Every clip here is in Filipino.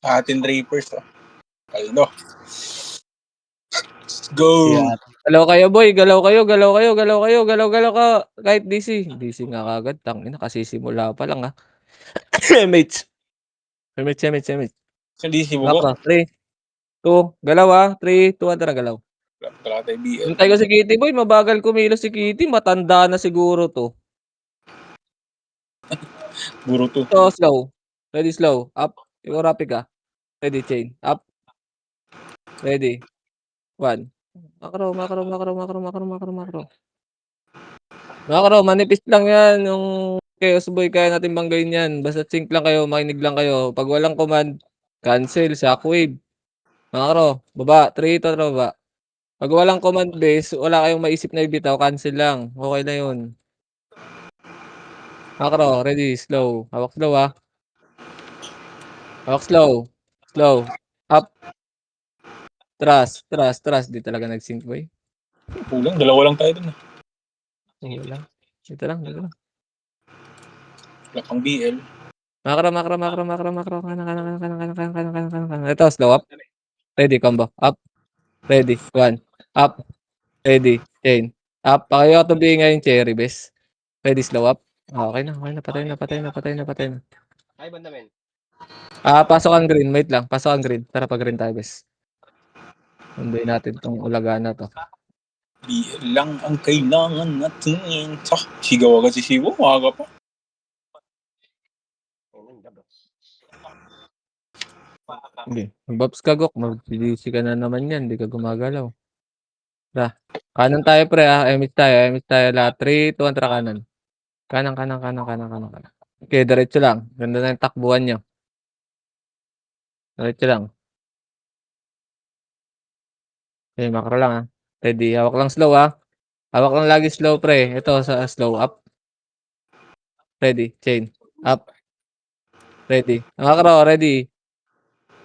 Atin Drapers, oh. Kaldo. Go! Yeah. Galaw kayo, boy. Galaw kayo, galaw kayo, galaw kayo, galaw ka. Kahit DC. DC nga kagad. Tangina, kasisimula pa lang, ha. MH. MH, MH, MH. Hindi si Bugo. Macro. 3, 2, galaw, ha. 3, 2, tara, galaw. Wala tayo BL. Hintay ko si Kitty, boy. Mabagal kumilos si Kitty. Matanda na siguro to. Guro to. So, slow. Ready, slow. Up. Yung rapid ka. Ready, chain. Up. Ready. 1. Macro, macro, macro, macro, macro, macro, macro. Macro, manipis lang yan. Yung Chaos Boy, kaya natin banggain yan. Basta sync lang kayo, makinig lang kayo. Pag walang command, cancel, shockwave. Macro, baba. 3 to, baba. Pag walang command base, wala kayong maisip na ibitaw, cancel lang. Okay na yun. Macro, ready, slow. Hawak slow, ha. Hawak slow. Slow. Up. Trust, trust, trust. Di talaga nag-sync, boy. Kulang, dalawa lang tayo dun. Hindi lang. Dito lang, dito lang. Wala pang BL. Macro, macro, macro, macro, macro. Kanan. Ito, slow up. Ready, combo. Up. Ready. 1. Up. Ready. Chain. Up. Pakayo to be ngayon, cherry best. Ready, slow up. Okay na, okay na. Patay na, patay na, patay na, patay na. Ay, banda men. Pasok ang green. Wait lang. Pasok ang green. Tara, pag green tayo, best. Sunduin natin tong ulaga na to. BL lang ang kailangan natin. Sigaw agad si Sibo. Maaga pa. Okay. Magbabs ka, Gok. Mag-CDC ka na naman yan. Hindi ka gumagalaw. Tara. Kanan tayo, pre. Emit tayo. Emit tayo lahat. 3, 2, 1. Tara, kanan. Kanan, kanan, kanan, kanan, kanan, kanan. Okay, diretso lang. Ganda na yung takbuhan nyo. Diretso lang. Okay, macro lang, ha. Ready. Hawak lang slow, ha. Hawak lang lagi slow, pre. Ito sa slow. Up. Ready. Chain. Up. Ready. Macro. Ready.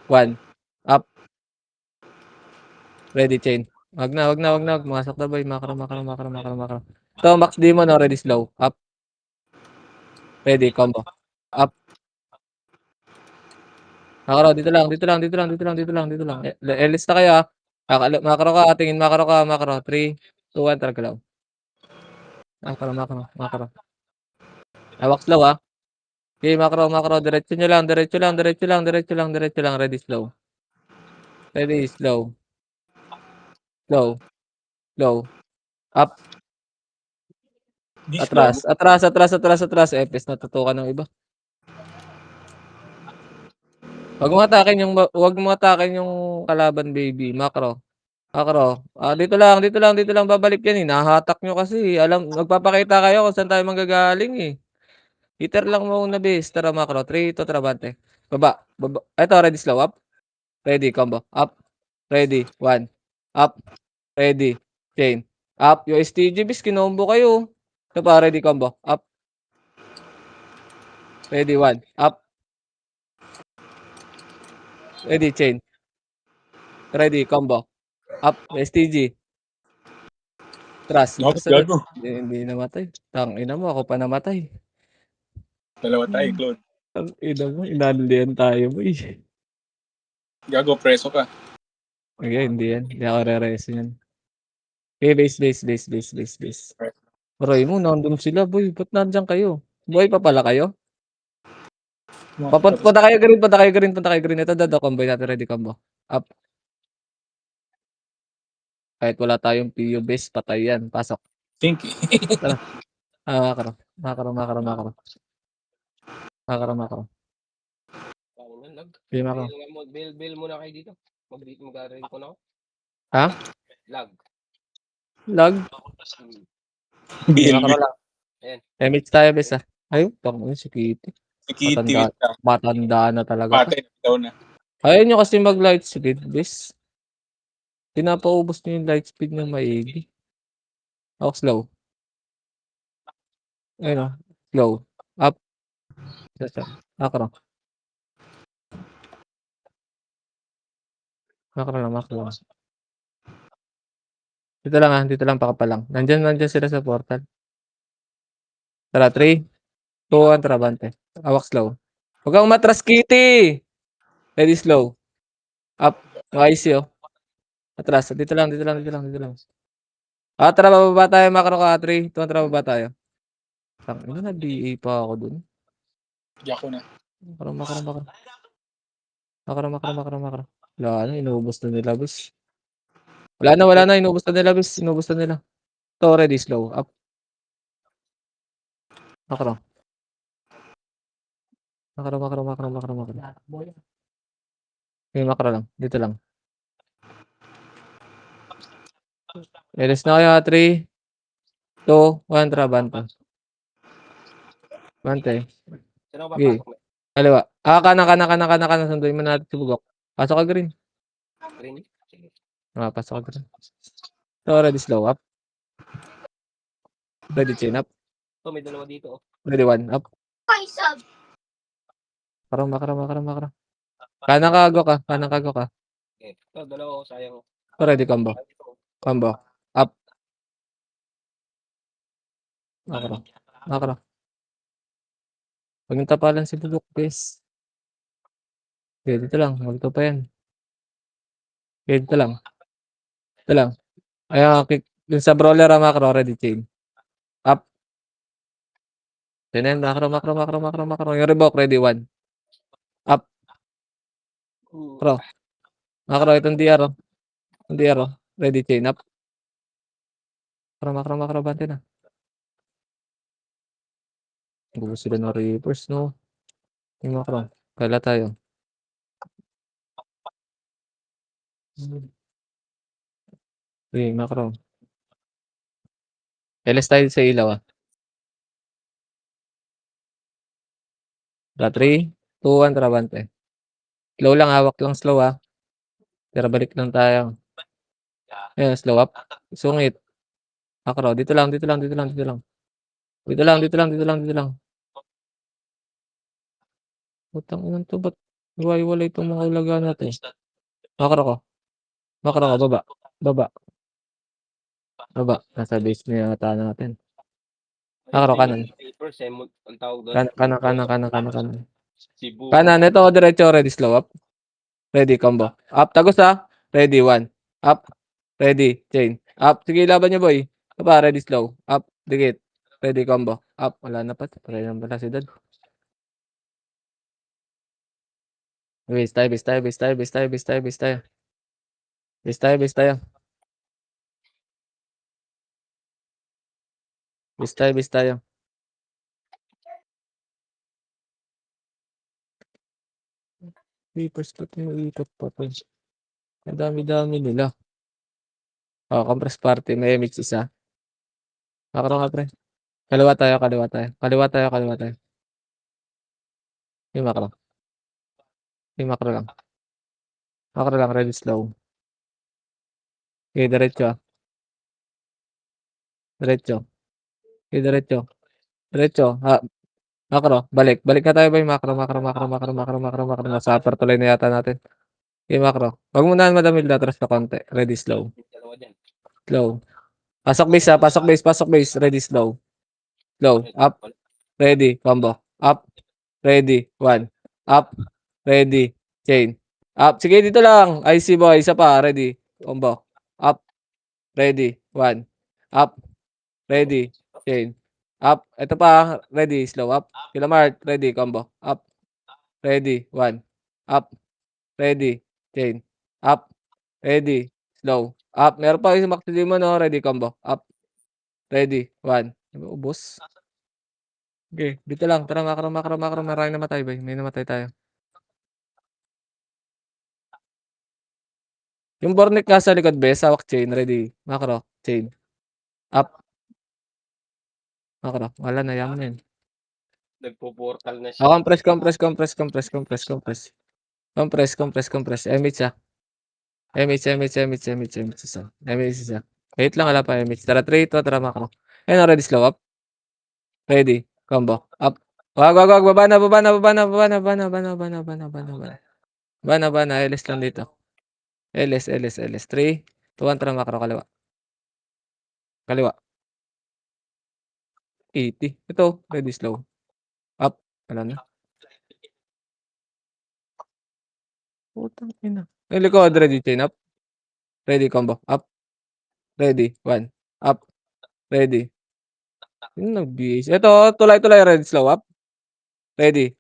1. Up. Ready. Chain. Wag na, wag na, wag na. Masok na, boy. Macro, macro, macro, macro, macro. Ito, max demon, no. Ready, slow. Up. Ready. Combo. Up. Macro. Dito lang, dito lang, dito lang, dito lang, dito lang, dito lang. Elista kayo, ha. Macro ka. Tingin macro ka. Macro. 3, 2, 1. Tara, galaw. Macro, macro, macro. Hawak slow, ha. Okay, macro, macro. Diretso nyo lang, diretso lang, diretso lang, diretso lang, diretso lang. Ready, slow. Ready, slow. Slow. Slow. Up. Di Atras. slow. Atras, atras, atras, atras. Epes, natutukan ng iba. Wag mo atakin yung kalaban, baby. Macro. Macro. Dito lang babalik yan, eh. Nahahatak nyo kasi. Magpapakita kayo kung saan tayo manggagaling, eh. Hitter lang muna, base. Tara, macro. 3, 2, trabante. Baba. Baba. Ito, ready, slow. Up. Ready, combo. Up. Ready. 1. Up. Ready. Chain. Up. Yung STG, bis, kinombo kayo. Ito pa, ready, combo. Up. Ready, 1. Up. Ready, chain. Ready, combo. Up. STG. Trust. Dapat gago. Hindi namatay. Tangina mo, ako pa namatay. Dalawa tayo, Claude. Tangina mo, inandihan tayo, boy. Gago, preso ka. Okay, hindi yan. Hindi ako re-reso yan. Okay, base. Aray mo, nandun sila, boy. Ba't nandyan kayo? Buhay pa pala kayo? Punta kayo green, punta kayo green. Ito, dado, combo natin, ready, combo. Up. Kahit wala tayong PU base, patay yan. Pasok. Think. Tara. Macro. Okay, macro. Bill muna kayo dito. Mag-rin po na ako. Ha? Lag. Lag? BL. Macro lang. Ayan. Emits tayo, base, ha. Ayun, si Kitty. Si Kitty, wait lang. Matanda na talaga to. Patay na daw na. Ayaw nyo kasi mag-light speed, base. Pinapaubos nyo yung light speed ng maigi. Ako slow. Ayun, o. Slow. Up. Macro. Macro lang. Dito lang, dito lang, pakapalang. Nandyan sila sa portal. Tara, 3, 2-1 trabante. Hawak slow. Huwag kang umatras, Kitty! Ready, slow. Up. IC, oh. Atras. Dito lang, dito lang, dito lang, dito lang. Tara, bababa tayo, macro ka, 3, 2, tara, bababa tayo. Tangina na, BA pa ako dun. Diyan ko na. Makro. Wala na, inubos na nila, boss. Wala na, inubos na nila, boss. Inubos na nila. To, ready, slow. Up. Macro. Okay, macro lang. Dito lang. Elis na kayo, 3, 2, 1, tara, bante. Bante. Sino ba Okay. pasok? Kaliwa. Kanan. Sunduin mo natin si Bugok. Pasok ka, green. Green? Sige. Pasok ka, green. So, ready, slow. Up. Ready, chain up. Ito, may dalawa dito. Oh. Ready, 1, up. Makro. Kanan kago ka. Okay. Ito, dalawa. Sayang. So, ready, combo. Ay, ito. Combo. Up. Makro. Huwag yung tapalan si Bugok, please. Okay, dito lang. Magto pa yan. Okay, dito lang. Ayan, kick. Yung sa brawler, macro, ready, chain. Up. Yan, macro. Yung revoke, ready, 1. Up. Pro. Macro, itong DR, oh. Itong DR, oh. Ready, chain. Up. Macro, bante na. Gusto sila ng reverse, no? Yung macro. Kala tayo. Okay, macro. LS tayo sa ilaw, ah. 3, 2, 1, trabante. Slow lang, hawak lang slow, ah. Tira, balik lang tayo. Ayan, slow up. Sungit. Macro, dito lang. Dito lang. Putang ina to, ba't iwalay itong mga ulaga natin? Macro ko, baba. Nasa base na yata natin. Macro, kanan. Papers, ang tawag doon. Kanan. Si Bubo. Kanan, ito, diretso, ready, slow up. Ready, combo. Up, tagos, ah. Ready, 1. Up. Ready, chain. Up. Sige, laban niyo, boy. Baba, ready, slow. Up, dikit. Ready, combo. Up. Wala na pa. Try lang pala si Dad. Base tayo. Base tayo. Papers, ba't yung ikot pa to? Ang dami nila. Compress party. May MX isa. Macro nga, pre. Kaliwa tayo. Yung macro. Macro lang, ready, slow. Okay, diretso, ah. Okay, diretso. Macro, balik na tayo, boy. Macro. Nasa upper tuloy na yata natin. Okay, macro. Huwag mo na madamil na atras na konti. Ready, slow. Dalawa dyan. Slow. Pasok base. Ready, slow. Up. Ready, combo. Up. Ready, 1. Up. Ready, chain. Up. Sige, dito lang. IC, boy. Isa pa. Ready. Combo. Up. Ready, 1. Up. Ready, chain. Up. Ito pa. Ready, slow. Up. Kilamart. Ready, combo. Up. Ready, 1. Up. Ready, chain. Up. Ready, slow. Up. Meron pa yung Maximum, no? Ready, combo. Up. Ready, 1. Ubos. Okay, dito lang. Tara, macro. Maraming namatay, boy. May namatay tayo. Yung Bornick nasa likod, bes. Hawak chain. Ready. Macro. Chain. Up. Macro. Wala na. Yaman na yun. Nagpo-portal na siya. Compress. MH, ah. MH isa. Wait lang, wala pa MH. Tara, 3, 2, tara, macro. Ayun, already slow up. Ready. Combo. Up. Wag. Baba na. LS lang dito. LS. 3, 2, 1, tara, macro. Kaliwa. 80. Ito, ready, slow. Wala na. Putang ina. Yung likod, ready, chain up. Ready, combo. Up. Ready, 1. Up. Ready. Yung nag-BH. Ito, tulay-tulay, ready, slow up. Ready,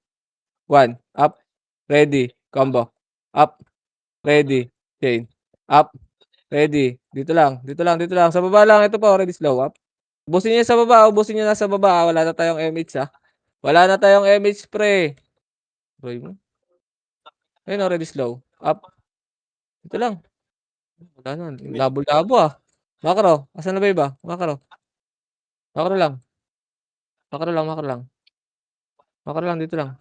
1. Up. Ready, combo. Up. Ready, chain. Up. Ready. Dito lang, dito lang, dito lang. Sa baba lang. Ito po, ready, slow up. Ubusin niyo sa baba, ubusin niyo nasa baba. Wala na tayong MH, ha. Wala na tayong MH, pre. Roy mo. Ayun, ready, slow. Up. Dito lang. Wala na. Labo-labo, ah. Makro. Asan na ba iba? Makro. Makro lang. Makro lang, makro lang. Makro lang, dito lang.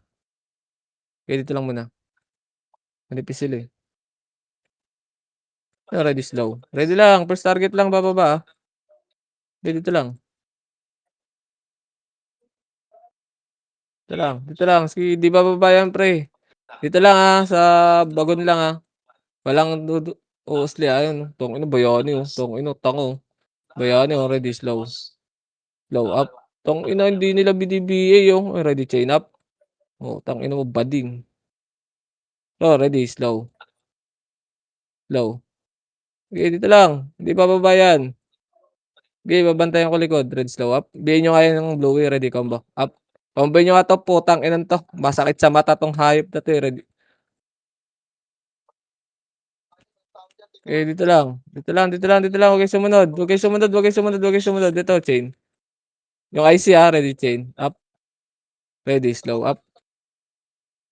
Okay, dito lang muna. Manipis sila, eh. Ready, slow. Ready lang. First target lang, bababa, ah. Okay, dito lang. Dito lang. Dito lang. Sige, di bababa yan, pre. Dito lang, ah. Sa bagon lang, ah. Walang uusli, ayun. Tongino, bayani, oh. Tongino, tango. Bayani, oh. Ready, slow. Slow up. Tongino, hindi nila BDBA, oh. Ready, chain up. Oh, tangina mo, bading. Oh, ready, slow. Slow. Okay, dito lang. Hindi bababa yan. Okay, babantayan ko likod. Red, slow up. Bihin nyo kaya ng bluey. Ready, combo. Up. Combo nyo nga to. Putang inan to. Masakit sa mata tong hayop na to, eh. Ready. Okay, dito lang. Dito lang, dito lang, dito lang. Huwag kayo sumunod. Huwag kayo sumunod, huwag kayo sumunod, huwag kayo sumunod. Dito, chain. Yung IC, ha. Ready, chain. Up. Ready, slow up.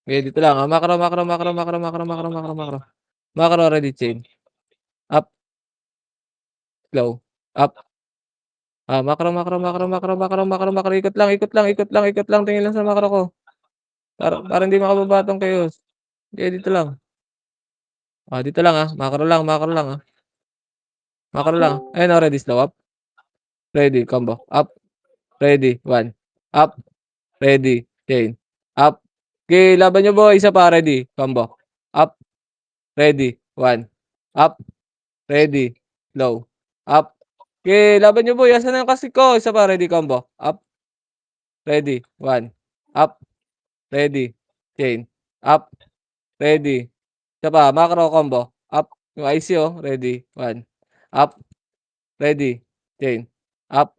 Okay, dito lang, ha. Macro, macro, macro, macro, macro, macro, macro, macro. Macro, ready, chain. Up. Slow. Up. Macro, macro, macro, macro, macro, macro, macro. Ikot lang, ikot lang, ikot lang, ikot lang. Tingin lang sa macro ko. Para hindi makababa tong chaos. Okay, dito lang. Dito lang, ah. Macro lang, macro lang, ah. Macro lang. Ayun, oh, ready, slow up. Ready, combo. Up. Ready, 1. Up. Ready, chain. Up. Okay, laban nyo, boy. Isa pa, ready, combo. Up. Ready, 1. Up. Ready, slow. Up. Okay, laban nyo, boy. Asan na yung kasi ko? Isa pa, ready, combo. Up. Ready, 1. Up. Ready, chain. Up. Ready. Isa pa, macro combo. Up. Yung IC, oh. Ready, 1. Up. Ready, chain. Up.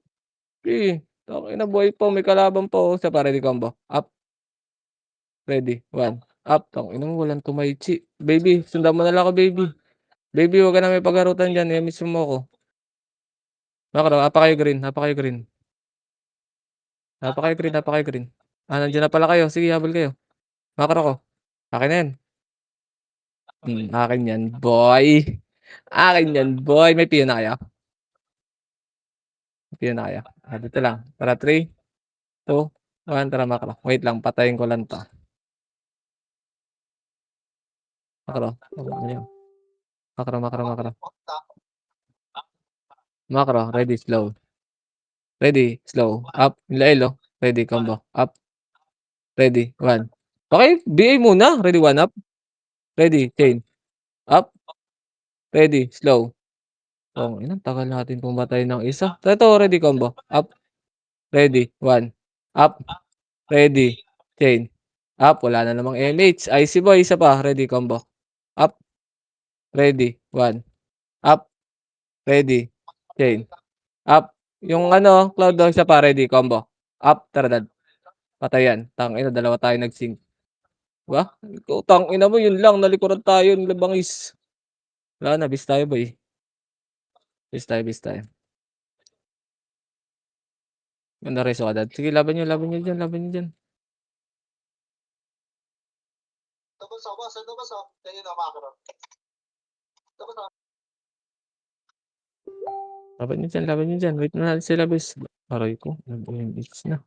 Okay. Tangina, buhay po. May kalaban po, oh. Isa pa, ready, combo. Up. Ready, 1. Up. Tangina mo, walang tumaichi. Baby, sundan mo na lang ako, baby. Baby, huwag ka na may pagharutan dyan. I-miss mo ako. Macro, apa kayo green. Apa kayo green. Apa kayo green, apa kayo green. Nandiyan na pala kayo. Sige, habol kayo. Macro ko. Akin na yan. Akin yan, boy. Akin yan, boy. May piyo na kaya? May piyo na kaya? Dito lang. Tara, 3, 2, 1. Tara, macro. Wait lang, patayin ko lang 'to. Macro. Macro, macro, macro. Macro, ready, slow. Ready, slow. Up. Ilailo. Ready, combo. Up. Ready, 1. Okay, BA muna. Ready, 1 up. Ready, chain. Up. Ready, slow. Inang tagal natin pumatay ng isa. Ito, ready, combo. Up. Ready, 1. Up. Ready, chain. Up. Wala na namang MH. IC boy, isa pa. Ready, combo. Up. Ready, 1. Up. Ready, chain. Up. Yung ano, cloud daw, isa pa. Ready, combo. Up. Taradad. Patayan. Tangina, dalawa tayo nag-sync. Diba? Ikaw, tangina mo, yun lang. Nalikuran tayo. Labangis. Wala na, bis tayo, boy. Bis tayo, bis tayo. Ganda reso agad. Sige, laban nyo dyan, laban nyo dyan. Laban nyo dyan. Wait na natin sila, bis. Aray ko, nag-MH na.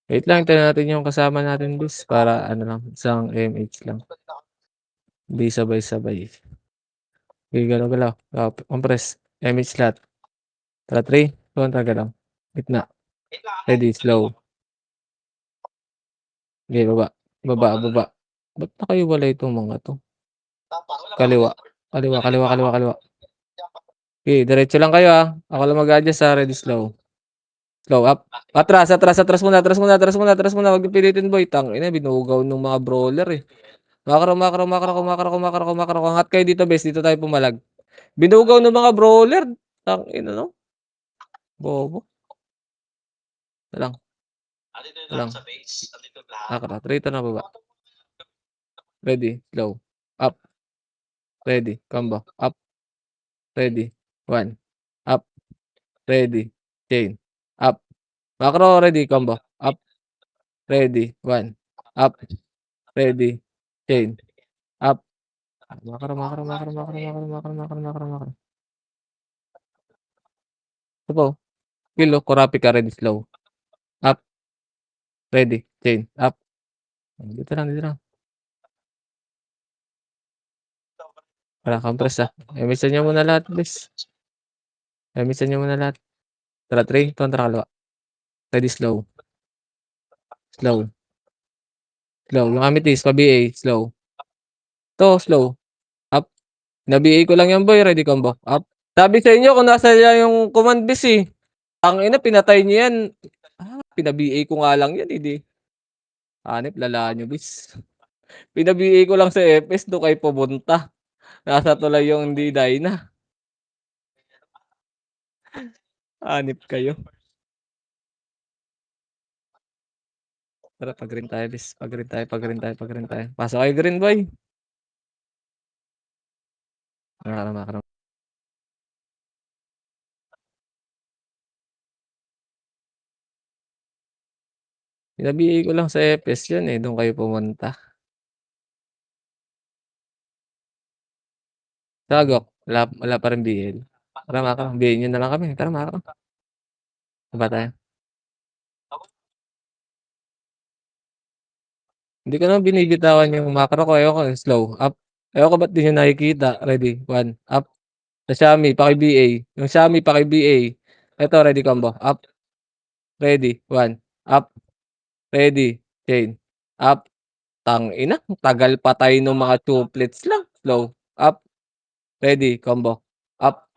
Wait lang, hintayin natin yung kasama natin, bis. Para ano lang, isang MH lang. Hindi sabay-sabay. Okay, galaw-galaw. Compress. MH lahat. Tara, 3, 2, 1, galaw. Gitna. Ready, slow. Okay, baba. Baba. Ba't nakaiwala itong mga to? Kaliwa. Kaliwa. Okay, diretso lang kayo, ah. Ako lang mag-adjust, ah. Ready, slow. Slow, up. Atras muna, wag niyo pilitin boy, tangina binugaw nung mga brawler, eh. Makro, angat kayo dito bes, dito tayo pumalag. Binugaw nung mga brawler, tangina 'no, bobo. Lang, lang. Makro, traitor na baba. Ready, slow, up, ready, combo, up, ready, 1, up, ready, chain, up. Makro, ready, combo, up, ready, 1, up, ready, chain, up. Makro. Ito po, kill, oh, Kurapika, ready, slow, up, ready, chain, up. Dito lang. Wala kang press, emisan niyo muna lahat, please. Emisan niyo muna lahat. Tara, 3, kontra kaliwa. Ready, slow. Slow. Yung amethyst, pa-BA, slow. To, slow. Up. Na-BA ko lang yan, boy. Ready, combo. Up. Sabi sa inyo kung nasa yung command base, eh. Tangina, pinatay niyo yan. Pina-BA ko nga lang yan, hindi. Hanip, lala nyo, bis. Pina-BA ko lang sa FS, do kayo pumunta. Nasa tulay yung hindi die na. Hanip kayo. Tara, pag-green tayo, bis. Pag-green tayo. Pasok kayo, green, boy. Makara. Pina-BA ko lang sa FS yun, eh. Doon kayo pumunta. Sagok, wala pa rin BL. Tara, Makara, BL nyo na lang kami. Tara, Makara. Baba tayo. Hindi ko naman binibitawan yung Makara ko. Ayoko, slow, up. Ayoko ba't di nyo nakikita? Ready, 1, up. Sa Xiaomi, paki-BA. Yung Xiaomi, paki-BA. Ito, ready, combo. Up. Ready, 1, up. Ready, chain. Up. Tangina, tagal patay nung mga tuplets lang. Slow, up. Ready, combo. Up.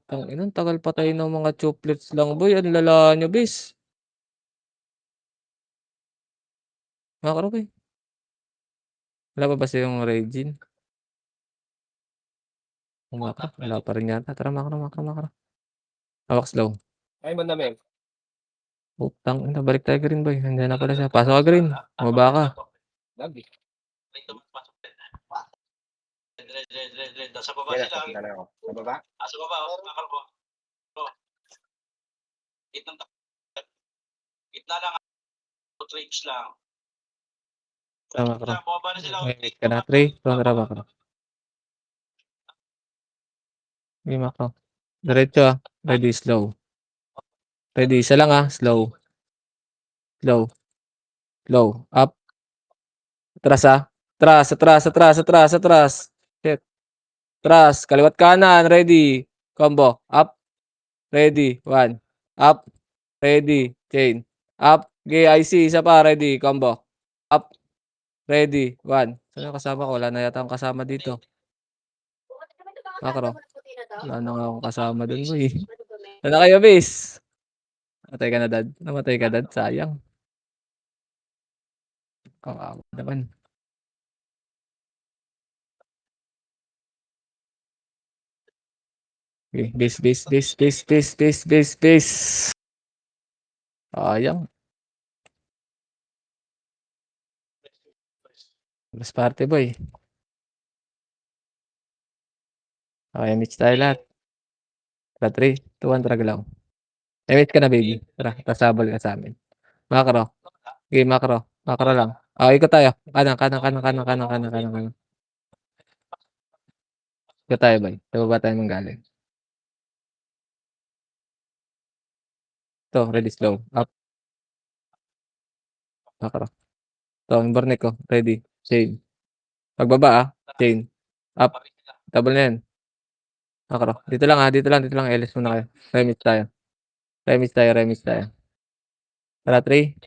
Tangina, tagal patay ng mga tuplets lang, boy. Ang lala nyo, bis. Makara, boy. Wala pa ba yung Regine? Wala pa rin yata. Tara, Makara. Hawak slow. Ay, mandamig. Putang ina, balik tayo green, boy. Nandiyan na pala siya. Pasok ka green. Bumaba ka. Lagi. Sa baba Kaya sila. nakita na ako. Sa baba? Sa baba, Makara po. Gitna lang. Trades lang. Tama ka. Bumaba na sila. Wait ka na. 3, kontra ba ka? Lima ka. Diretso, ready, slow. Ready, isa lang, slow. Slow. Up. Atras. Shit. Atras, kaliwat kanan, ready. Combo. Up. Ready, 1. Up. Ready, chain. Up. GIC, isa pa, ready. Combo. Up. Ready, 1. Saan yung kasama ko? Wala na yata akong kasama dito. Makro. Wala na nga akong kasama dun, boy. Ano kayo, bis? Namatay ka, dad. Sayang. Kawawa naman. Okay, base. Sayang. Mas party, boy. Okay, meet tayo lahat. Tara, 3, 2, 1, tara galaw. Meet ka na, baby. Tara, tasabal ka sa amin. Makro. Okay, makro lang. Ikot tayo. Kanan. Ikot tayo, boy. Sa baba tayo manggaling. Ito, ready, slow. Up. Makro. Ito, yung barnek ko. Ready. Chain. Pagbaba, chain. Up. Double na yan. Makro. Dito lang. LS muna kayo. Remix tayo. Tara, 3,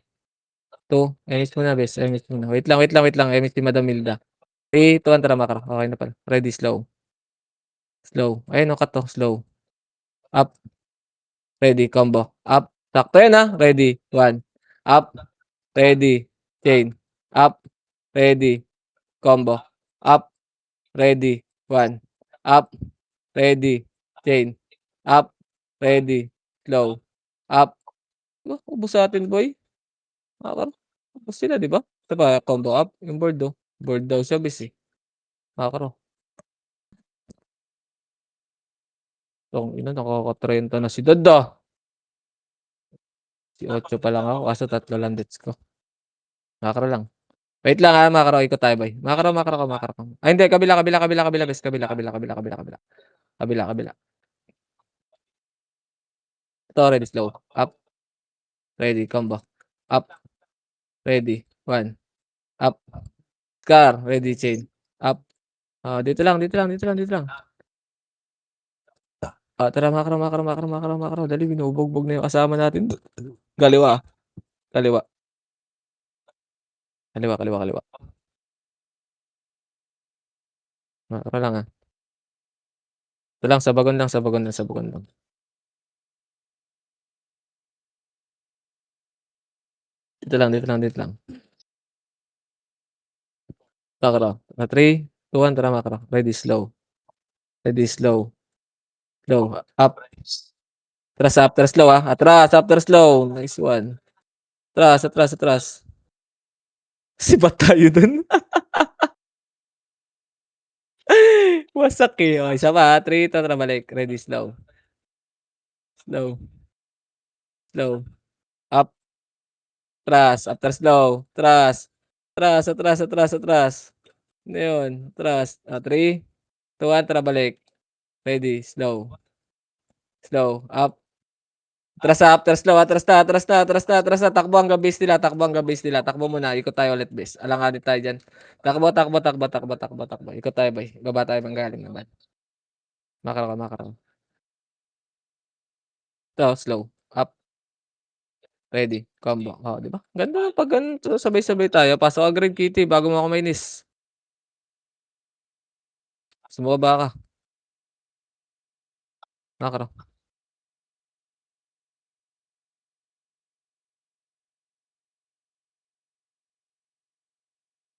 2, emis muna, bes. Emis muna. Wait lang. Emis si Madam Milda. 3, 2, 1, tara, Makro. Okay na pala. Ready, slow. Ayun, cut to. Slow. Up. Ready, combo. Up. Sakto yan, Ready, 1. Up, ready, chain. Up, ready, combo. Up, ready, 1. Up, ready, chain. Up, ready, slow. Up. Ubos sa atin, boy. Ubos sila, di ba? Ito pa, combo up. Yung board, Board daw siya, bis, eh. Makakaro. Ina, nakaka-30 na si Dad, Si 8 pa lang ako, kaso 3 lang bets ko. Makakaro lang. Wait lang, makakaro. Ikot tayo, boy. Makakaro ka. Ay, hindi. Kabila, bes. Kabila. Kabila. Ito, ready, slow. Up. Ready, combo. Up. Ready, 1. Up. Scar. Ready, chain. Up. Dito lang. Tara, makakaro. Dali, binubugbog na yung kasama natin. Kaliwa. Kaliwa. Makakaro lang, Ito lang, sabagon lang. Dito lang. Makakaro. 3, 2, 1, tara, makakaro. Ready, slow. Slow. Up. Atras, after slow, Atras, after slow. Nice one. Atras. Sibat tayo dun. Wasak, eh. O, isa pa, 3, 2, tara, balik. Ready, slow. Up. Atras, after slow. Atras. Ano yun? Atras. 3, 2, 1, tara, balik. Ready, slow. Up. Atras after slow. Atras na. Takbo hanggang base nila. Takbo muna. Ikot tayo ulit, base. Alanganin tayo dyan. Takbo. Ikot tayo, boy. Baba tayo manggaling naman. Makaraw. Ito, slow. Up. Ready. Combo. Di ba? Ganda pag ganito. Sabay-sabay tayo. Pasok ka, Green Kitty, bago mo ako mainis. Sumubaba ka. Makaraw.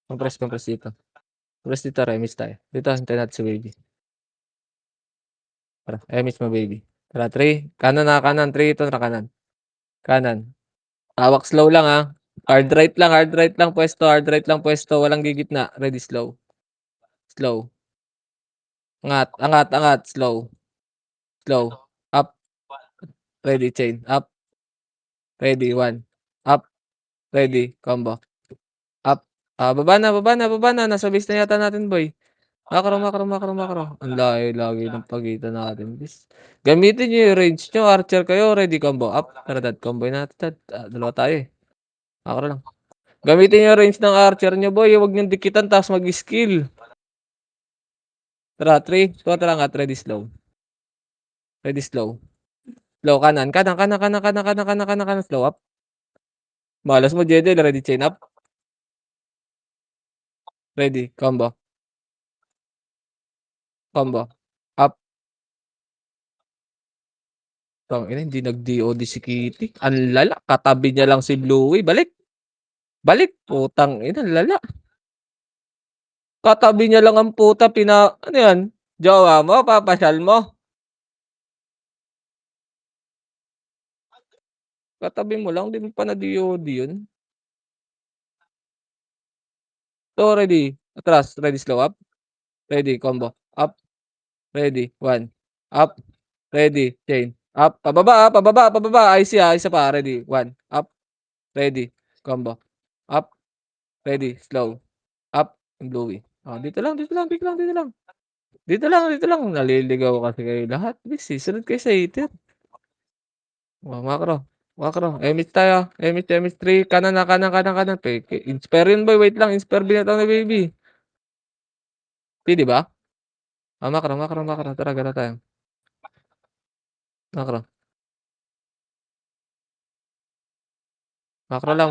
Compress dito. Compress dito, remis tayo. Dito, hintayin natin si baby. Tara, remis mo, baby. Tara, 3. Kanan. 3, ito na kanan. Kanan. Hawak slow lang, Hard right lang pwesto. Walang gigitna. Ready, slow. Angat. Slow. Up. Ready, chain. Up. Ready, 1. Up. Ready, combo. Up. Baba na. Nasa base na yata natin, boy. Makro. Ang lagi ng pagitan natin. Gamitin nyo yung range nyo. Archer kayo. Ready, combo. Up. Tara, dad. Combo natin, dad. Dalawa tayo, eh. Makro lang. Gamitin nyo yung range ng archer nyo, boy. Huwag nyo dikitan tapos mag-skill. Tara, 3, 2, tara, angat. Ready, slow. Slow, kanan. Slow, up. Malas mo, Jedel. Ready, chain up. Ready, combo. Up. Hindi nag-DOD si Kitty. Ang lala. Katabi niya lang si Bluey. Balik. Putang ina, lala. Katabi niya lang ang puta. Ano yan? Jowa mo? Papasyal mo? Katabi mo lang. Di mo pa na-DOD yun. So, ready. Atras. Ready, slow up. Ready, combo. Up. Ready, 1. Up. Ready, chain. Up. Pababa. IC, isa pa. Ready, 1. Up. Ready, combo. Up. Ready, slow. Up. Bluey. Dito lang. Naliligaw kasi kayo lahat. Sunod kayo sa hater. Makro. Emit tayo. Emit 3. Kanan. Inspire yun, boy. Wait lang. Inspire binataw na, baby. Di ba? Makro. Tara, gana tayo. Makro. Makro lang.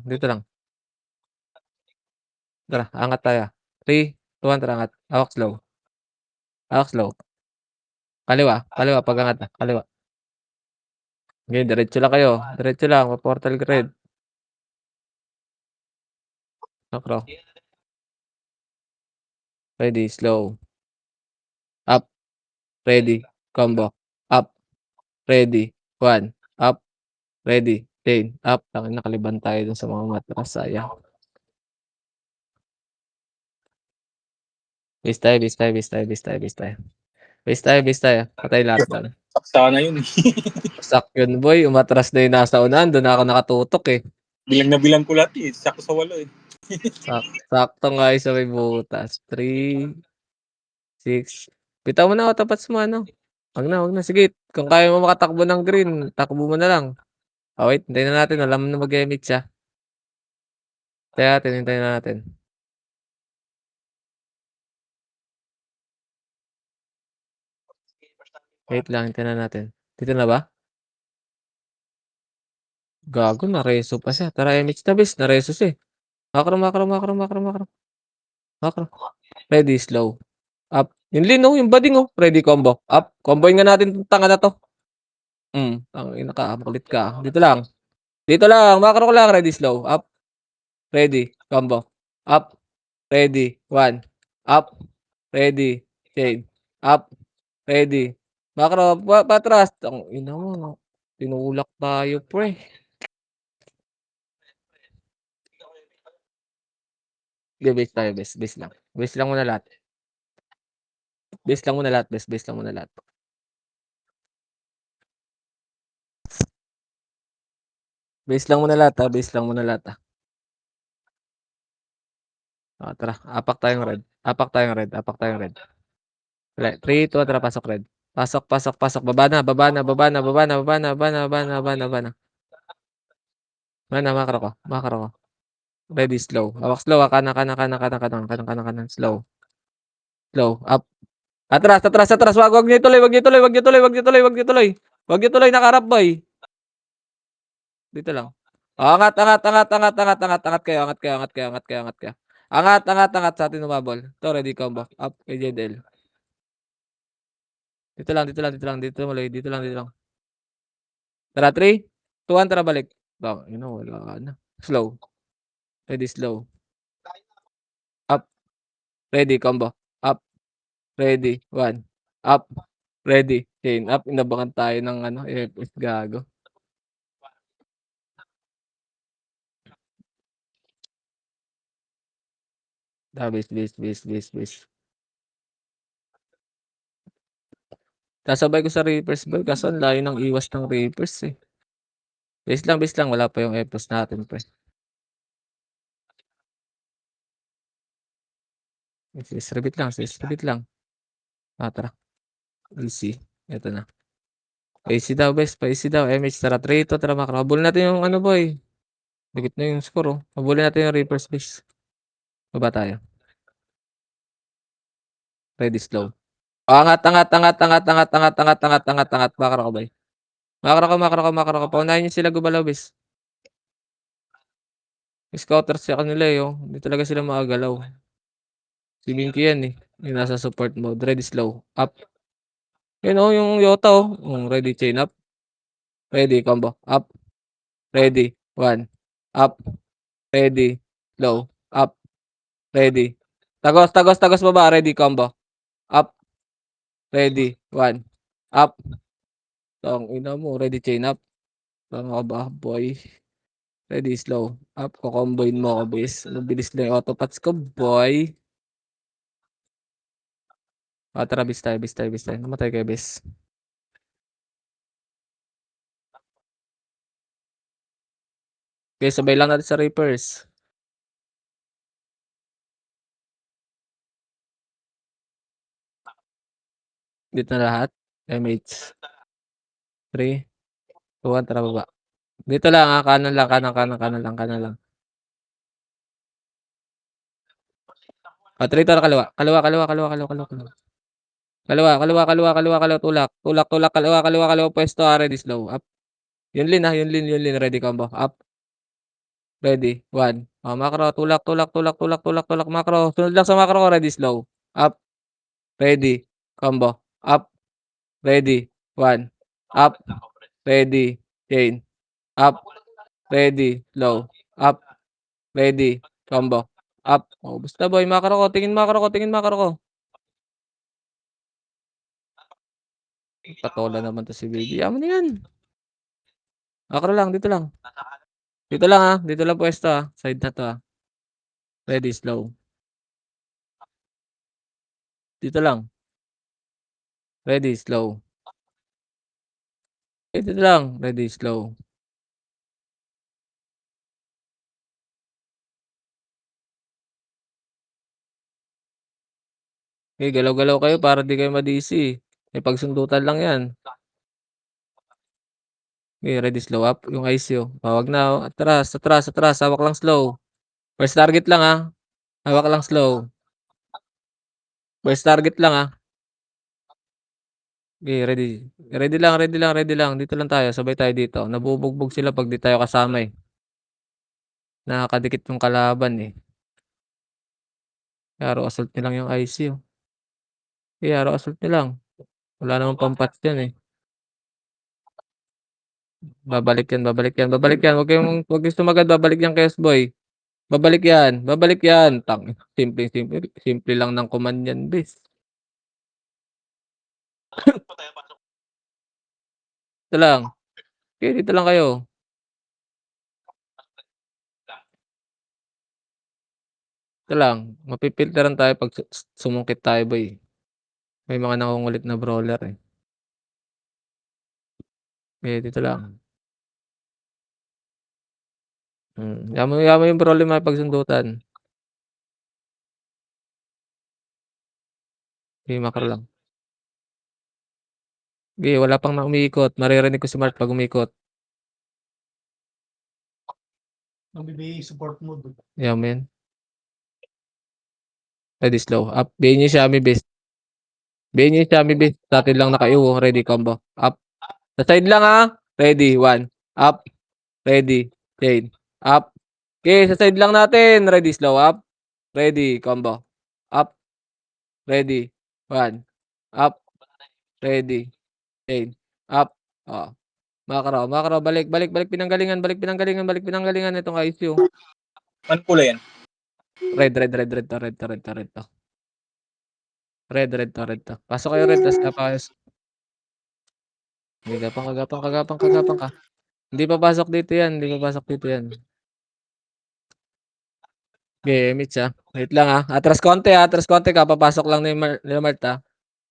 Dito lang. Tara, angat tayo. 3, 2, 1, tara, angat. Hawak slow. Kaliwa. Pag angat na. Kaliwa. Sige, diretso lang kayo. Diretso lang, pa-portal grid. Macro. Ready, slow. Up. Ready. Combo. Up. Ready. 1. Up. Ready. Chain. Up. Nakaliban tayo dun sa mga matras. Sayang. Base tayo, base tayo, base tayo, base tayo, base tayo. Base tayo, base tayo. Patay lahat doon. Saksa na yun. Sak yun, boy. Umatras na yung nasa unahan. Doon ako nakatutok eh. Bilang na bilang ko lahat eh. Sakto sa 8 eh. Sakto nga yung sa may butas. 3, 6. Bitaw mo na ako, tapat mo ano. Wag na. Sige, kung kaya mo makatakbo ng green, takbo mo na lang. Oh, wait, hintayin na natin. Alam mo na mag-emit siya. Hintayin na natin. Wait lang, hintayin na natin. Dito na ba? Gago, nareso pa siya. Tara, emit na bis. Nareso siya eh. Makro. Ready, slow. Up. Yung lean oh, yung bading oh. Ready, combo. Up. Comboin nga natin itong tanga na to. Ang ina ka, makulit ka. Dito lang. Makro ko lang. Ready, slow. Up. Ready, combo. Up. Ready, 1. Up. Ready, chain. Up. Ready. Makro, patras. Ang ina mo. Tinulak tayo, pre. Hindi, base tayo, base. Base lang. Base lang muna lahat. Base lang muna lahat. Base lang muna lahat ha. Tara. Apak tayong red. 3, 2, tara, pasok red. Pasok. Baba na. Baba na, makro ko. Ready, slow. Hawak slow ha. Kanan. Slow. Up. Atras. Wag niyo tuloy. Nakaharap, boy. Dito lang. Angat kayo. Angat sa atin umabol. To, ready, combo. Up kay JDL. Dito lang. Dito lang. Tara, 3, 2, 1, tara, balik. Wala na. Slow. Ready, slow. Up. Ready, combo. Up. Ready, 1. Up. Ready, chain. Up. Inabangan tayo ng FS, gago. Base. Kasabay ko sa Reapers, boy. Kaso ang layo ng iwas ng Reapers eh. Base lang. Wala pa yung FS natin, pre. Sis, repeat lang. Tara. Easy. Ito na. Easy daw, best. Pa-easy daw. MH, tara. 3, 2, tara, makro. Habulin natin yung boy. Dikit na yung score, oh. Habulin natin yung Reapers, base. Baba tayo. Ready, slow. Angat. Makro ko, boy. Makro ko. Paunahin nyo sila gumalaw, base. Scouters siya kanila eh, oh. Hindi talaga sila makagalaw. Si Minky yan eh. Yung nasa support mode. Ready, slow. Up. Yun oh, yung Yota oh. Ready, chain up. Ready, combo. Up. Ready. 1. Up. Ready. Slow. Up. Ready. Tagos baba. Ready, combo. Up. Ready. 1. Up. Tong ina mo. Ready, chain up. Tanga ka ba, boy? Ready, slow. Up. Kukomboin mo ako, bis. Mabilis na yung autopats ko, boy. Tara, bis tayo. Namatay kayo, bis. Okay, sabay lang natin sa Reapers. Dito na lahat. MH. 3, 2, 1, tara, baba. Dito lang ha. Kanan lang. 3, tara, kaliwa. Tulak. Kaliwa. Pwesto ha. Ready, slow. Up. Yun lin. Ready, combo. Up. Ready. 1. Macro. Tulak. Macro. Sunod lang sa macro ko. Ready, slow. Up. Ready. Combo. Up. Ready. 1. Up. Ready. chain, up, ready, slow, up, ready, combo, up. Oh, basta boy, macro ko, tingin macro ko, tingin macro ko. Patola naman 'to si baby, yaman na yan. Macro lang, dito lang. Dito lang, dito lang puwesto, side na 'to, ready, slow. Dito lang, ready, slow. Dito lang, ready, slow. Galaw-galaw kayo para di kayo madisi. May pagsundutan lang 'yan. Ready, slow up yung ICU. Wag na, atras, atras, atras, hawak lang slow. First target lang, hawak lang slow. First target lang, ready. Ready lang, ready lang, ready lang. Dito lang tayo, sabay tayo dito. Nabubugbog sila 'pag di tayo kasama, Nakakadikit yung kalaban, Arrow assault niyo lang yung ICU. Arrow assault niyo lang. Wala namang pam-patch yan, Babalik yan, babalik yan, babalik yan. Wag kayong sumagad, babalik yan Chaos Boy. Babalik yan, babalik yan. Simpleng simple, simple lang ng command yan, bes. Dito lang. Dito lang kayo. Ito lang, mapipilteran tayo 'pag sumungkit tayo boy. May mga nangungulit na brawler, dito lang. Yaman mo yung brawler makipagsundutan. Macro lang. Wala pang umiikot, maririnig ko si Mark 'pag umikot. Magbibigay support mode. Yaman. Ready, slow, up. Bayin niyo siya, best. Bayin niyo siya, best. Dati lang naka-EO, ready, combo, up. Sa side lang, ready, 1, up, ready, chain, up. Sa side lang natin, ready, slow, up, ready, combo, up, ready, 1, up, ready, chain, up. Oh, macro, macro, balik, balik, balik pinanggalingan, balik pinanggalingan, balik pinanggalingan nitong ICU. Anong kulay yan? Red, red, red, red to, red to, red to, red to. Red, red to, red to. Pasok kayo red, tas kapayos. Gapang, kagapang, kagapang, kagapang ka. Hindi papasok dito yan, hindi papasok dito yan. Mitch, wait lang, atras konti, atras konti, kapapasok lang ni Mart,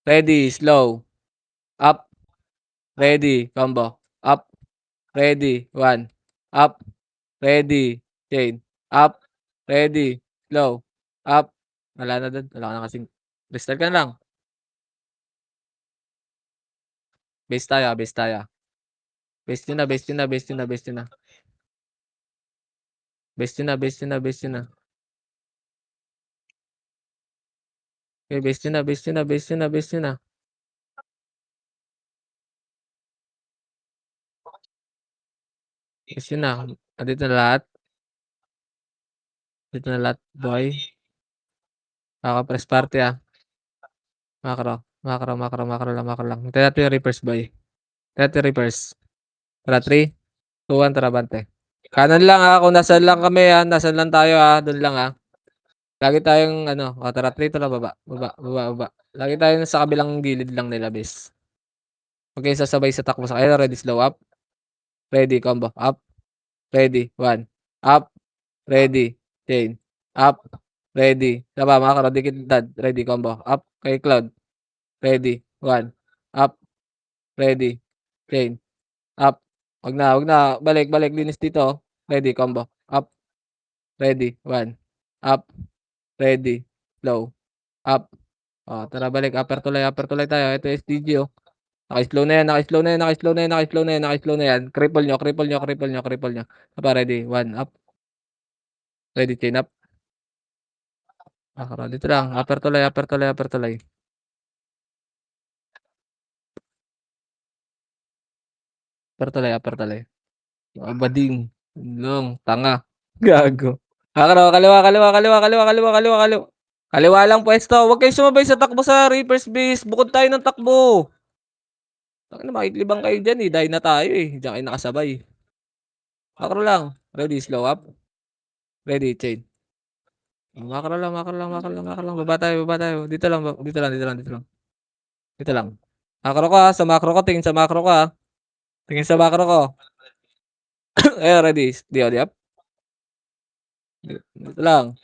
Ready, slow, up, ready, combo, up, ready, 1, up, ready, chain, up, ready, slow, up. Wala na dun, wala ka na kasing restart ka na lang. Base tayo, base tayo. Base nyo na, base nyo na, base nyo na, base nyo na. Base nyo na, base nyo na, base nyo na. Okay, base nyo na, base nyo na, base nyo na, base nyo na. Base nyo na. Andito na lahat. Dito na lahat, boy. Press party, Macro, macro, macro, macro lang, macro lang. Hintayin natin yung reverse, boy. Hintayin natin yung reverse. Tara, 3, 2, 1, tara, bante. Kanan lang, kung nasan lang kami, nasan lang tayo, doon lang, Lagi tayong, tara, 3 to na, baba, baba, baba, baba. Lagi tayong sa kabilang gilid lang nila, bes. Okay, sasabay sa takbo sa kayo. Ready, slow, up. Ready, combo, up. Ready, 1, up. Ready, chain, up. Ready, taba, macro, dikit dad. Ready, combo, up. Kay Cloud. Ready, 1, up. Ready, chain, up. Wag na, wag na. Balik, balik, linis dito. Ready, combo, up. Ready, 1, up. Ready, slow, up. Tara, balik, upper tulay tayo. Ito SDG, Naka-slow na yan, naka-slow na yan, naka-slow na yan, naka-slow na yan, naka-slow na yan. Cripple nyo, cripple nyo, cripple nyo, cripple nyo. Ready, 1, up. Ready, chain up. Dito lang, upper tulay, upper tulay, upper tulay. Upper tulay, upper tulay. Bading. Long, tanga. Gago. Kaliwa, kaliwa, kaliwa, kaliwa, kaliwa, kaliwa, kaliwa, kaliwa. Kaliwa lang pwesto. Huwag kayo sumabay sa takbo sa Reaper's Base. Bukod tayo ng takbo. Tangina makiklibang kayo diyan, eh, die na tayo, eh, diyan kayo nakasabay. Makro lang, ready, slow up, ready, chain. Makro lang, makro lang, makro lang, makro lang, baba tayo, dito lang, dito lang, dito lang, dito lang. Dito lang. Makro ka, sa makro ko, tingin sa makro ko, tingin sa makro ko. Ayan, ready, di up. Dito lang.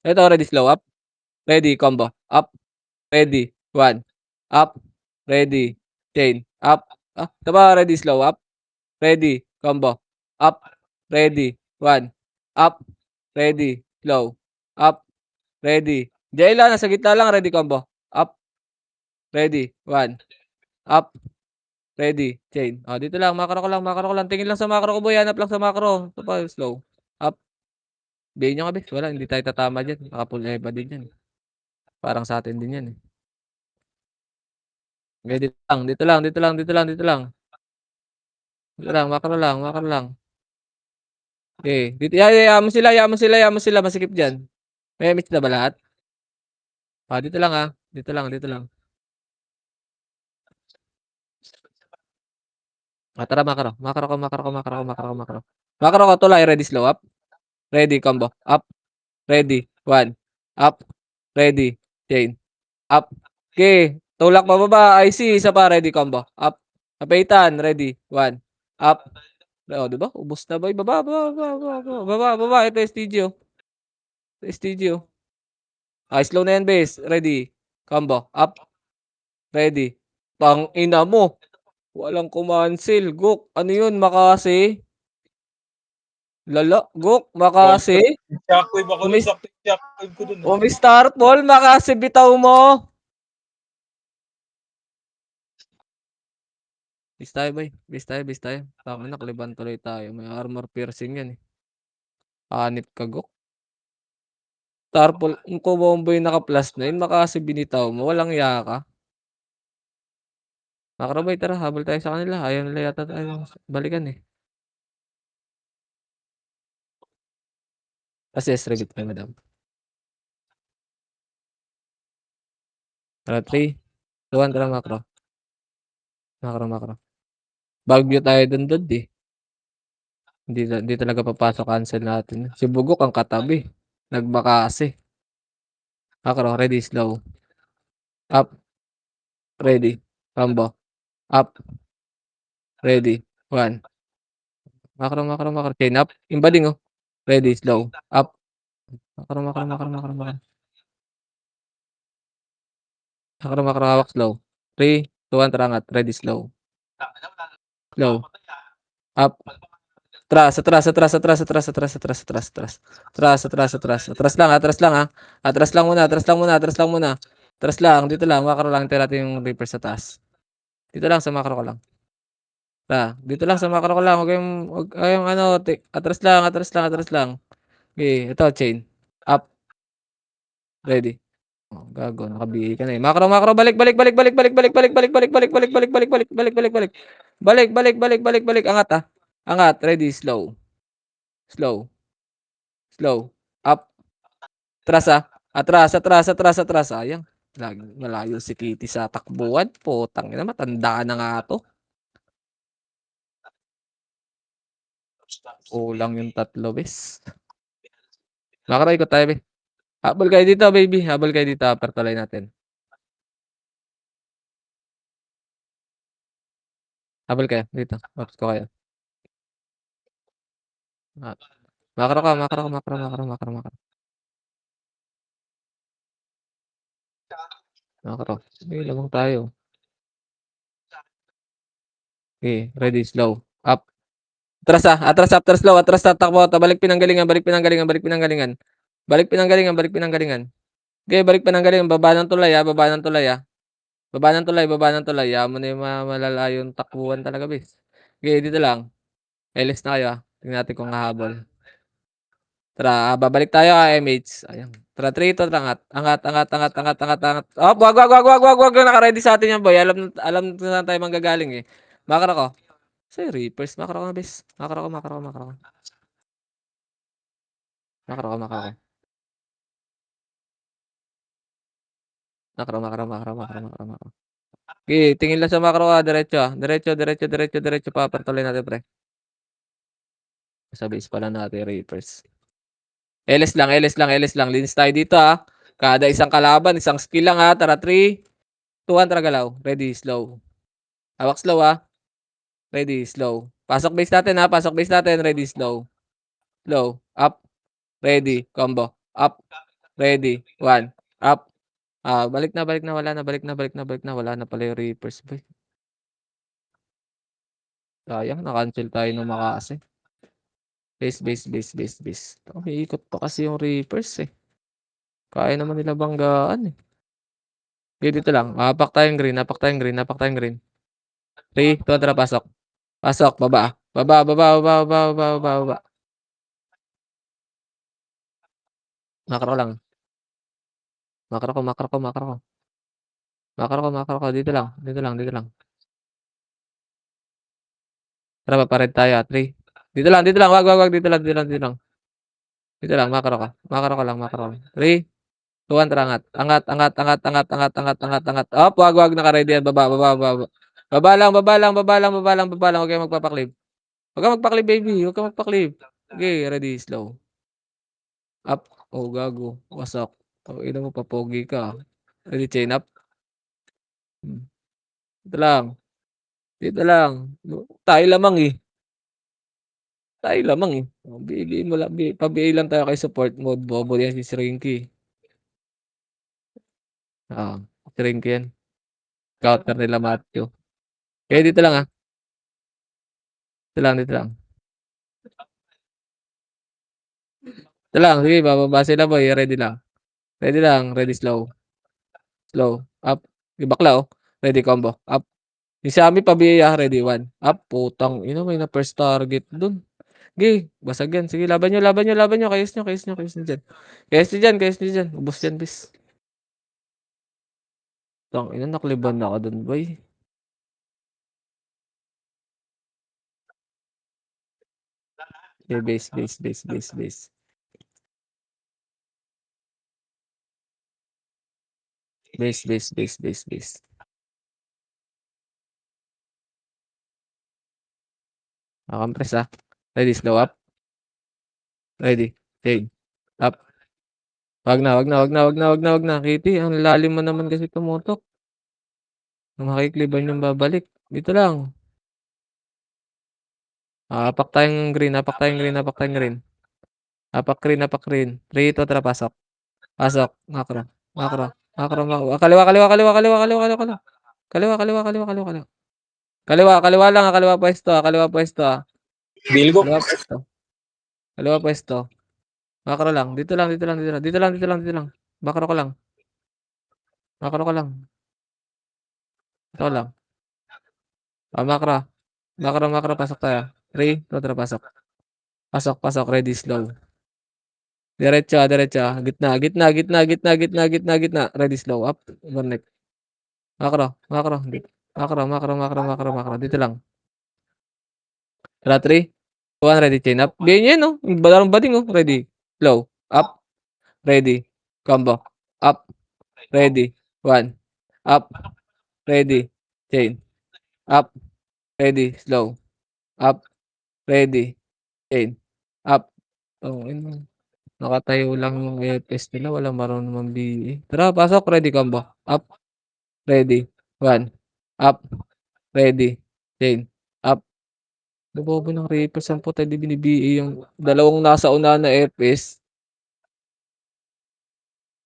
Ito, ready, slow up, ready, combo, up, ready, 1, up, ready, chain, up, ito ba, ready, slow up, ready, combo, up, ready, 1, up, ready, slow, up, ready. Diyan lang, nasa gitna lang, ready, combo, up, ready, 1, up, ready, chain. Dito lang, makro ko lang, tingin lang sa makro ko boy, hanap lang sa makro. Ito pa, slow, up. Bihin nyo kami, wala, hindi tayo tatama diyan, baka full eva din yan, parang sa atin din yan, eh. Okay, dito lang, dito lang, dito lang, dito lang, dito lang. Dito lang, makro lang, makro lang. Okay, dito, hayaan mo sila, masikip diyan. May miss na ba lahat? Dito lang, dito lang, dito lang. Tara makro, makro ko, makro ko, makro ko, makro ko, makro. Makro ko, tulay, ready, slow up, ready, combo, up, ready, 1, up, ready, chain, up. Okay, tulak pababa, IC, isa pa, ready, combo, up, napaitan, ready, 1, up. Diba? Ubos na boy, baba, baba, baba, baba, baba, baba, ito STG, STG, slow na yan, base, ready, combo, up, ready. Tangina mo, walang kumansil, Gok, ano yun, Makasi? Lala, Gok, Makasi? Shockwave ako nun, Umis sakto yung shockwave ko dun. Umistar Paul, Makasi bitaw mo. Base tayo boy, base tayo. Tama na, kliban tuloy tayo. May armor piercing yan, eh. Anit ka, Gok. Tarpol, kung kumombo yung naka-plus 9, Makasi binitaw mo, walang yaka. Makarabay, tara, habol tayo sa kanila. Ayaw nila yata tayo balikan, eh. Assess, repeat kayo, madam. Tara, 3, 2, 1, tara, makro. Makro. Bagyo tayo dun, eh. Hindi talaga papasok, cancel natin. Si Bugok ang katabi. Nagmakasi. Makro, ready, slow. Up, ready. Combo. Up, ready. 1. Makro. Chain up. Imbading, oh. Ready, slow. Up. Makro. Hawak, slow. 3, 2, 1, tara, angat. Ready, slow. Slow. Up. Atras. Atras lang, Atras lang muna. Atras lang, dito lang, makro lang, hintayin natin yung reaper sa taas. Dito lang, sa makro ko lang. Dito lang sa makro ko lang, huwag kayong ano, atras lang. Okay, ito, chain. Up. Ready. Gago, nakabihi ka na, eh. Makro, balik. Angat, Angat, ready, slow. Up. Atras. Sayang. Malayo si Kitty sa takbuhan. Putang ina, matanda na nga 'to. Kulang yung 3, bes. Makro-ikot tayo, be. Habol kayo dito, baby. Habol kayo dito, upper tuloy natin. Habol kayo dito. Ops ko kayo. Makro ka. Makro. Sige, labang tayo. Okay, ready, slow. Up. Atras, slow. Atras, takbo. Balik pinanggalingan. Okay, balik pinanggalingan. Baba ng tulay, Baba ng tulay. Yaman mo na yung malala yung takbuhan talaga, bes. Okay, dito lang. LS na kayo, tingnan natin kung hahabol. Tara, babalik tayo, MH. Ayan. Tara, 3, 2, angat. Angat. Oh, wag. Naka-ready sa atin yan, boy. Alam na saan tayo manggagaling, eh. Makro ko. Say, Reapers. Makro ko, bes. Makro ko. Macro, macro, macro, macro, macro, macro. Okay, tingin lang sa macro diretso Diretso, diretso, diretso, diretso. Papatuloy natin, pre. Sa base pala natin, Reapers. LS lang, LS lang, LS lang. Linis tayo dito, Kada isang kalaban, isang skill lang, Tara, 3, 2, 1, tara galaw. Ready, slow. Hawak slow, Ready, slow. Pasok base natin, Pasok base natin. Ready, slow. Slow. Up. Ready. Combo. Up. Ready. 1. Up. Balik na, balik na. Wala na, balik na, balik na, balik na. Wala na pala yung Reapers, boy. Sayang, na-cancel tayo ng makasi. Base, base, base, base, base. Umiikot pa kasi yung Reapers, Kaya naman nila banggaan, Okay, dito lang. Apak tayong green, apak tayong green, apak tayong green. 3, 2, tara, pasok. Pasok, baba. Baba, baba, baba, baba, baba, baba, baba. Makro lang. Makro ko, makro ko, makro ko. Makro ko, makro ko. Dito lang, dito lang, dito lang. Tara, papared tayo, 3. Dito lang, dito lang. Wag, wag, wag. Dito lang, dito lang, dito lang. Dito lang, makro ka. Makro ka lang, makro ka. 3, 2, 1, tara, angat. Angat, angat, angat, angat, angat, angat, angat, angat. Op, wag, wag. Naka-ready yan. Baba, baba, baba. Baba lang, baba lang, baba lang, baba lang, baba lang. Huwag kayong magpapaklib. Huwag kang magpaklib, baby. Huwag kang magpaklib. Okay, ready, slow. Up. Oh, gago. Wasak. Ina mo, papogi ka. Ready, chain up. Dito lang. Dito lang. Tayo lamang, Tayo lamang, BA mo lang. Pa-BA lang tayo kay support mode. Bobo yan si Shrinky. Shrinky yan. Counter nila Matthew. Okay, dito lang, Dito lang, dito lang. Dito lang. Sige, bababa sila, boy. Ready lang. Ready lang. Ready, slow. Slow. Up. Ibakla, Ready, combo. Up. Yung si Ami pa-BA, Ready, 1. Up. Putang. May na first target dun. Okay, basag yan. Sige, laban nyo, laban nyo, laban nyo. Kayos nyo, kayos nyo, kayos nyo dyan. Kayos nyo dyan, kayos nyo dyan. Ubus dyan, bis. Nakliban na ako dun, boy. Okay, base, base, base, base, base. Base, base, base, base, base. Compress, Ready, slow up. Ready, change. Up. Wag na, wag na, wag na, wag na, wag na, wag na. Kitty, ang lalim mo naman kasi tumutok. Nung makikliban yung babalik. Dito lang. Apak tayong green, apak tayong green, apak tayong green. Apak green, apak green. 3, 2, tara, pasok. Pasok. Macro. Macro. Macro, macro. Kaliwa, kaliwa, kaliwa, kaliwa, kaliwa, kaliwa, kaliwa. Kaliwa, kaliwa, kaliwa, kaliwa, kaliwa. Kaliwa, kaliwa lang, kaliwa pwesto, kaliwa pwesto, Bilgo. Kaliwa pwesto. Kaliwa pwesto. Macro lang. Dito lang, dito lang, dito lang. Dito lang, dito lang, dito lang. Macro ko lang. Macro ko lang. Ito lang. Macro. Macro, macro. Pasok tayo. 3, 2, tara, pasok. Pasok, pasok. Ready, slow. Diretso, diretso. Gitna, gitna, gitna, gitna, gitna, gitna, gitna. Ready, slow. Up. Overneck. Macro, macro. Macro, macro, macro, macro, macro. Dito lang. Tara, 3, 2, 1. Ready, chain up. Ganyan, no? Balarong bading, Ready. Slow. Up. Ready. Combo. Up. Ready. 1. Up. Ready. Chain. Up. Ready. Slow. Up. Ready. Chain. Up. Nakatayo lang yung FPS nila. Walang marunong naman BE. Tara, pasok. Ready, combo. Up. Ready. 1. Up. Ready. Chain. Up. Nabobo ng Reapers. Ang puta, di bini-BE yung dalawang nasa una na FPS.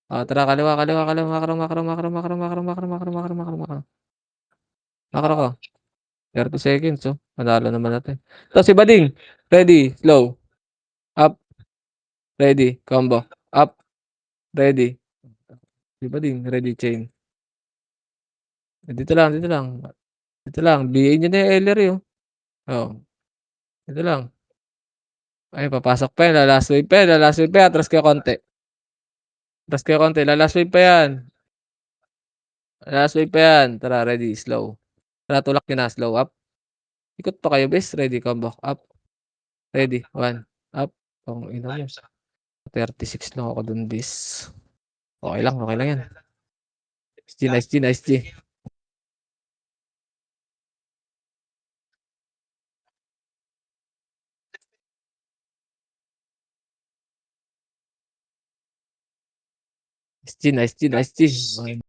Tara, kaliwa, kaliwa, kaliwa. Makro, makro, makro, makro, makro, makro, makro, makro, makro, makro. Makro ko. 30 seconds, Panalo naman natin. Ito si Bading. Ready. Slow. Up. Ready. Combo. Up. Ready. Si Bading. Ready. Chain. Dito lang, dito lang. Dito lang. BA niya na yung Ellery, Dito lang. Ay, papasok pa yan. Last wave pa yan. Last wave pa yan. Atras kayo konti. Atras kayo konti. Last wave pa yan. Last wave pa yan. Tara, ready. Slow. Tara, tulak nyo na. Slow. Up. Ikot pa kayo, best. Ready. Combo. Up. Ready. 1. Up. Ina mo. 36 lang ako dun, bis. Okay lang yan. Nice G, nice G. Nice G, nice G, nice G.